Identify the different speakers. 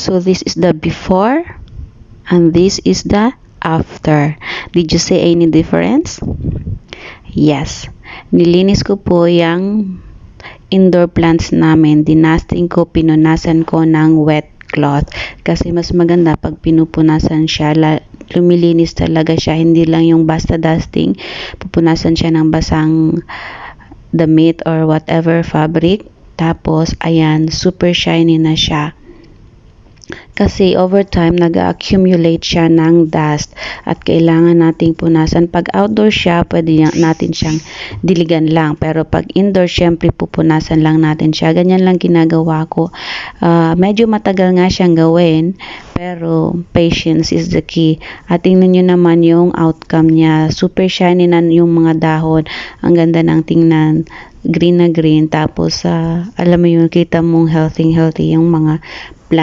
Speaker 1: So this is the before and this is the after. Did you see any difference? Yes. Nilinis ko po yung indoor plants namin. Dinusting ko, pinunasan ko ng wet cloth. Kasi mas maganda pag pinupunasan siya, lumilinis talaga siya. Hindi lang yung basta dusting. Pupunasan siya ng basang damit or whatever fabric. Tapos, ayan, super shiny na siya. Kasi over time, nag-accumulate siya ng dust at kailangan nating punasan. Pag outdoor siya, pwede natin siyang diligan lang. Pero pag indoor, syempre pupunasan lang natin siya. Ganyan lang ginagawa ko. Medyo matagal nga siyang gawin, pero patience is the key. At tingnan nyo naman yung outcome niya. Super shiny na yung mga dahon. Ang ganda ng tingnan. Green na green. Tapos, alam mo yun, kita mong healthy yung mga